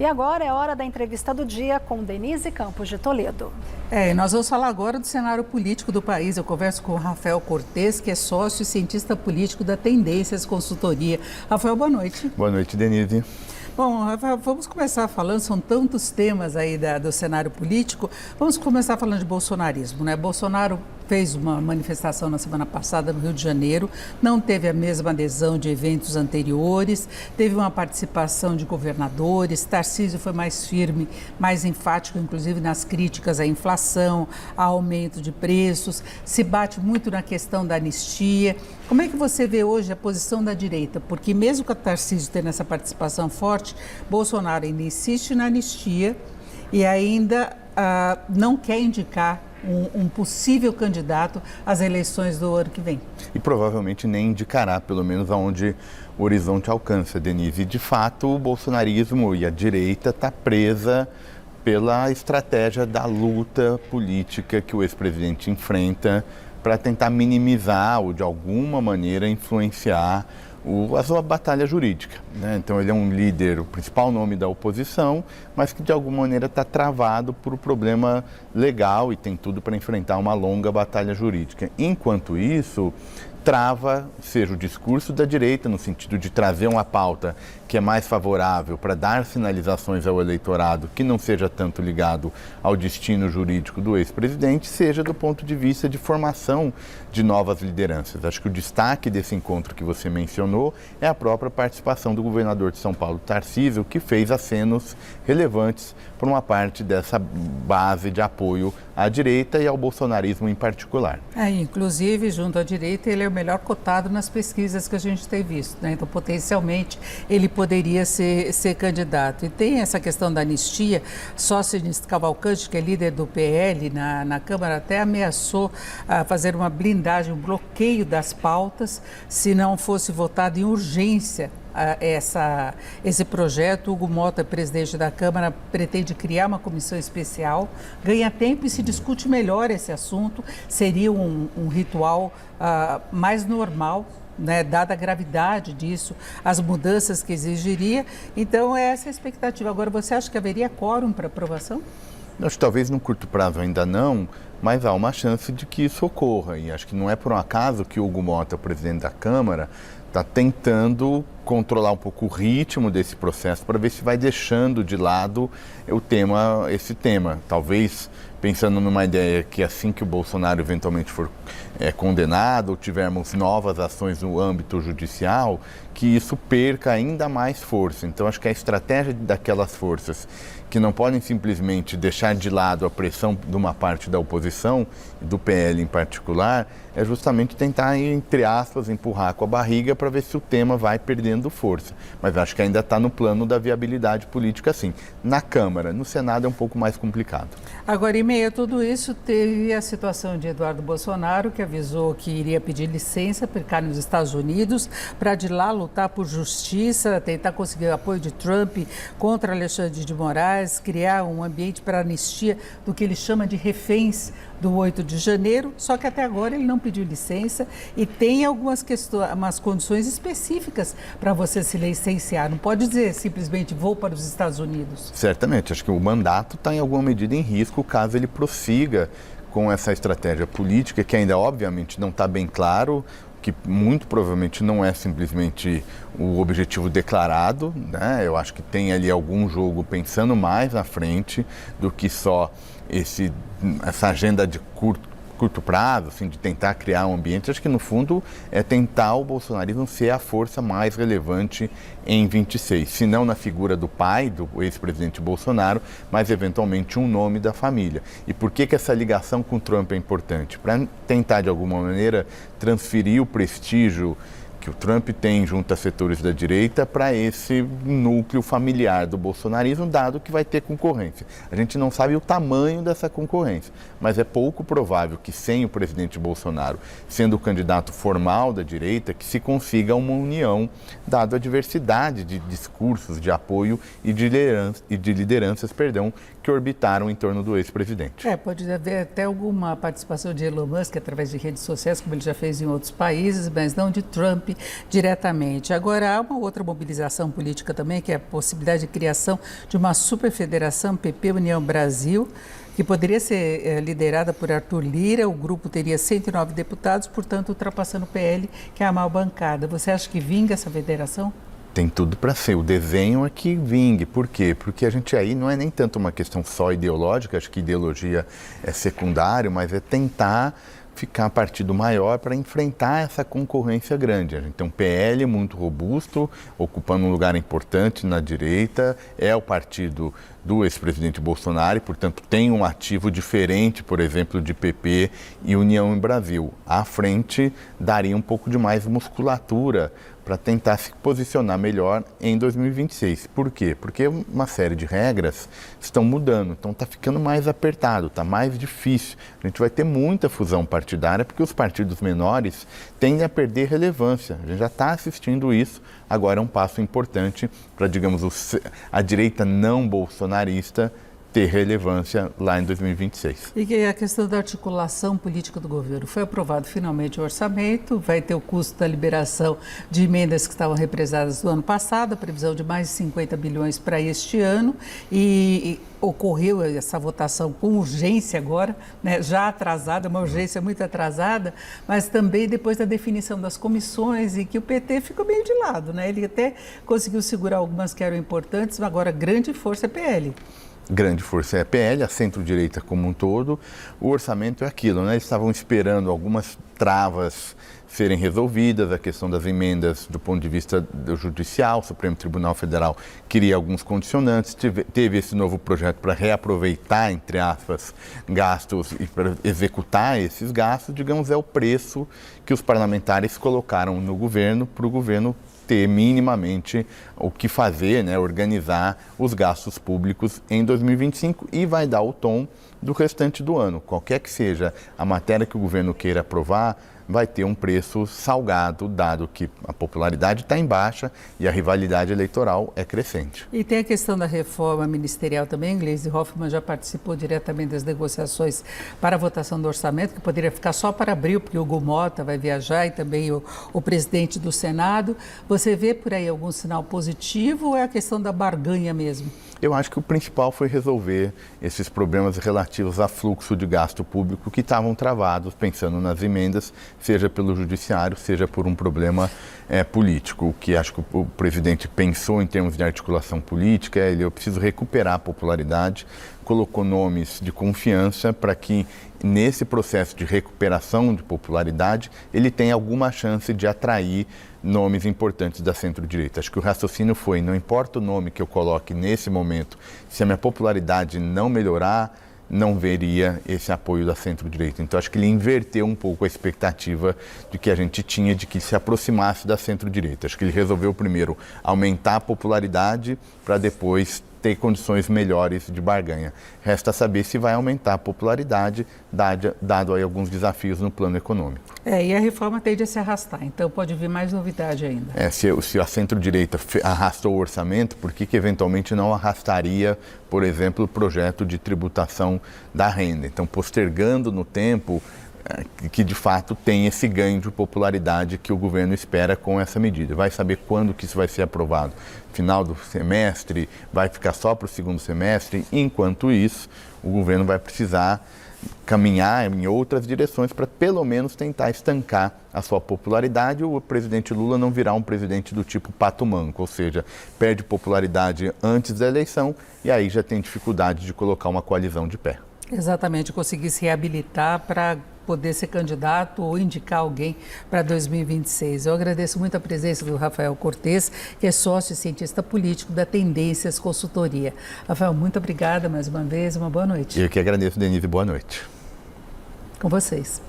E agora é hora da entrevista do dia com Denise Campos de Toledo. E nós vamos falar agora do cenário político do país. Eu converso com o Rafael Cortes, que é sócio e cientista político da Tendências Consultoria. Rafael, boa noite. Boa noite, Denise. Bom, Rafael, vamos começar falando, são tantos temas aí do cenário político, vamos começar falando de bolsonarismo, né? Bolsonaro fez uma manifestação na semana passada no Rio de Janeiro, não teve a mesma adesão de eventos anteriores, teve uma participação de governadores, Tarcísio foi mais firme, mais enfático, inclusive nas críticas à inflação, ao aumento de preços, se bate muito na questão da anistia. Como é que você vê hoje a posição da direita? Porque mesmo com a Tarcísio tendo essa participação forte, Bolsonaro ainda insiste na anistia e ainda não quer indicar um possível candidato às eleições do ano que vem. E provavelmente nem indicará, pelo menos aonde o horizonte alcança, Denise. E, de fato, o bolsonarismo e a direita está presa pela estratégia da luta política que o ex-presidente enfrenta para tentar minimizar ou, de alguma maneira, influenciar a sua batalha jurídica, né? Então ele é um líder, o principal nome da oposição, mas que de alguma maneira está travado por um problema legal e tem tudo para enfrentar uma longa batalha jurídica. Enquanto isso, trava, seja o discurso da direita, no sentido de trazer uma pauta que é mais favorável para dar sinalizações ao eleitorado que não seja tanto ligado ao destino jurídico do ex-presidente, seja do ponto de vista de formação de novas lideranças. Acho que o destaque desse encontro que você mencionou é a própria participação do governador de São Paulo, Tarcísio, que fez acenos relevantes para uma parte dessa base de apoio à direita e ao bolsonarismo em particular. Inclusive, junto à direita, ele é o melhor cotado nas pesquisas que a gente tem visto, né? Então, potencialmente, ele poderia ser candidato. E tem essa questão da anistia. Sócrates Cavalcante, que é líder do PL na Câmara, até ameaçou fazer uma blindagem, um bloqueio das pautas, se não fosse votado em urgência esse projeto. Hugo Mota, presidente da Câmara, pretende criar uma comissão especial, ganha tempo e se discute melhor esse assunto. Seria um ritual mais normal, né, dada a gravidade disso, as mudanças que exigiria. Então, é essa a expectativa. Agora, você acha que haveria quórum para aprovação? Acho que talvez no curto prazo ainda não, mas há uma chance de que isso ocorra. E acho que não é por um acaso que o Hugo Mota, presidente da Câmara, está tentando controlar um pouco o ritmo desse processo para ver se vai deixando de lado esse tema. Talvez pensando numa ideia que assim que o Bolsonaro eventualmente for condenado ou tivermos novas ações no âmbito judicial, que isso perca ainda mais força. Então acho que a estratégia daquelas forças que não podem simplesmente deixar de lado a pressão de uma parte da oposição, do PL em particular, é justamente tentar, entre aspas, empurrar com a barriga para ver se o tema vai perdendo força. Mas acho que ainda está no plano da viabilidade política, sim. Na Câmara, no Senado é um pouco mais complicado. Agora, em meio a tudo isso, teve a situação de Eduardo Bolsonaro, que avisou que iria pedir licença para ficar nos Estados Unidos, para de lá lutar por justiça, tentar conseguir o apoio de Trump contra Alexandre de Moraes, criar um ambiente para anistia do que ele chama de reféns do 8 de janeiro, só que até agora ele não pediu licença e tem algumas umas condições específicas para você se licenciar. Não pode dizer simplesmente vou para os Estados Unidos. Certamente, acho que o mandato está em alguma medida em risco caso ele prossiga com essa estratégia política, que ainda obviamente não está bem claro, que muito provavelmente não é simplesmente o objetivo declarado, né? Eu acho que tem ali algum jogo pensando mais à frente do que só essa agenda de curto prazo, assim, de tentar criar um ambiente. Acho que no fundo é tentar o bolsonarismo ser a força mais relevante em 26, se não na figura do pai, do ex-presidente Bolsonaro, mas eventualmente um nome da família. E por que essa ligação com Trump é importante? Para tentar de alguma maneira transferir o prestígio que o Trump tem junto a setores da direita para esse núcleo familiar do bolsonarismo, dado que vai ter concorrência. A gente não sabe o tamanho dessa concorrência, mas é pouco provável que sem o presidente Bolsonaro sendo o candidato formal da direita, que se consiga uma união, dado a diversidade de discursos de apoio e de lideranças, que orbitaram em torno do ex-presidente. Pode haver até alguma participação de Elon Musk através de redes sociais, como ele já fez em outros países, mas não de Trump Trump diretamente. Agora, há uma outra mobilização política também, que é a possibilidade de criação de uma superfederação PP União Brasil, que poderia ser liderada por Arthur Lira. O grupo teria 109 deputados, portanto, ultrapassando o PL, que é a maior bancada. Você acha que vinga essa federação? Tem tudo para ser. O desenho é que vingue. Por quê? Porque a gente aí não é nem tanto uma questão só ideológica, acho que ideologia é secundário, mas é tentar ficar partido maior para enfrentar essa concorrência grande. A gente tem um PL muito robusto, ocupando um lugar importante na direita, é o partido do ex-presidente Bolsonaro e, portanto, tem um ativo diferente, por exemplo, de PP e União em Brasil. À frente, daria um pouco de mais musculatura para tentar se posicionar melhor em 2026. Por quê? Porque uma série de regras estão mudando, então está ficando mais apertado, está mais difícil. A gente vai ter muita fusão partidária porque os partidos menores tendem a perder relevância. A gente já está assistindo isso, agora é um passo importante para, digamos, a direita não bolsonarista ter relevância lá em 2026. E que a questão da articulação política do governo. Foi aprovado finalmente o orçamento, vai ter o custo da liberação de emendas que estavam represadas do ano passado, a previsão de mais de 50 bilhões para este ano, e ocorreu essa votação com urgência agora, né, já atrasada, uma urgência muito atrasada, mas também depois da definição das comissões e que o PT ficou meio de lado, né? Ele até conseguiu segurar algumas que eram importantes, mas agora a grande força é PL. Grande força é a PL, a centro-direita como um todo. O orçamento é aquilo, né? Eles estavam esperando algumas travas serem resolvidas, a questão das emendas do ponto de vista do judicial, o Supremo Tribunal Federal queria alguns condicionantes, teve esse novo projeto para reaproveitar, entre aspas, gastos e para executar esses gastos, digamos, é o preço que os parlamentares colocaram no governo, para o governo ter minimamente o que fazer, né, organizar os gastos públicos em 2025 e vai dar o tom do restante do ano. Qualquer que seja a matéria que o governo queira aprovar, vai ter um preço salgado, dado que a popularidade está em baixa e a rivalidade eleitoral é crescente. E tem a questão da reforma ministerial também. Gleisi Hoffmann já participou diretamente das negociações para a votação do orçamento, que poderia ficar só para abril, porque o Hugo Mota vai viajar e também o presidente do Senado. Você vê por aí algum sinal positivo ou é a questão da barganha mesmo? Eu acho que o principal foi resolver esses problemas relativos a fluxo de gasto público que estavam travados, pensando nas emendas, seja pelo judiciário, seja por um problema político. O que acho que o presidente pensou em termos de articulação política é eu preciso recuperar a popularidade, colocou nomes de confiança para que nesse processo de recuperação de popularidade ele tenha alguma chance de atrair nomes importantes da centro-direita. Acho que o raciocínio foi, não importa o nome que eu coloque nesse momento, se a minha popularidade não melhorar, não veria esse apoio da centro-direita. Então, acho que ele inverteu um pouco a expectativa de que a gente tinha de que se aproximasse da centro-direita. Acho que ele resolveu primeiro aumentar a popularidade para depois ter condições melhores de barganha. Resta saber se vai aumentar a popularidade, dado aí alguns desafios no plano econômico. E a reforma tende a se arrastar, então pode vir mais novidade ainda. Se a centro-direita arrastou o orçamento, por que eventualmente não arrastaria, por exemplo, o projeto de tributação da renda? Então, postergando no tempo, que de fato tem esse ganho de popularidade que o governo espera com essa medida. Vai saber quando que isso vai ser aprovado? Final do semestre? Vai ficar só para o segundo semestre? Enquanto isso, o governo vai precisar caminhar em outras direções para pelo menos tentar estancar a sua popularidade. O presidente Lula não virá um presidente do tipo pato manco, ou seja, perde popularidade antes da eleição e aí já tem dificuldade de colocar uma coalizão de pé. Exatamente, conseguir se reabilitar para poder ser candidato ou indicar alguém para 2026. Eu agradeço muito a presença do Rafael Cortes, que é sócio e cientista político da Tendências Consultoria. Rafael, muito obrigada mais uma vez, uma boa noite. Eu que agradeço, Denise, boa noite. Com vocês.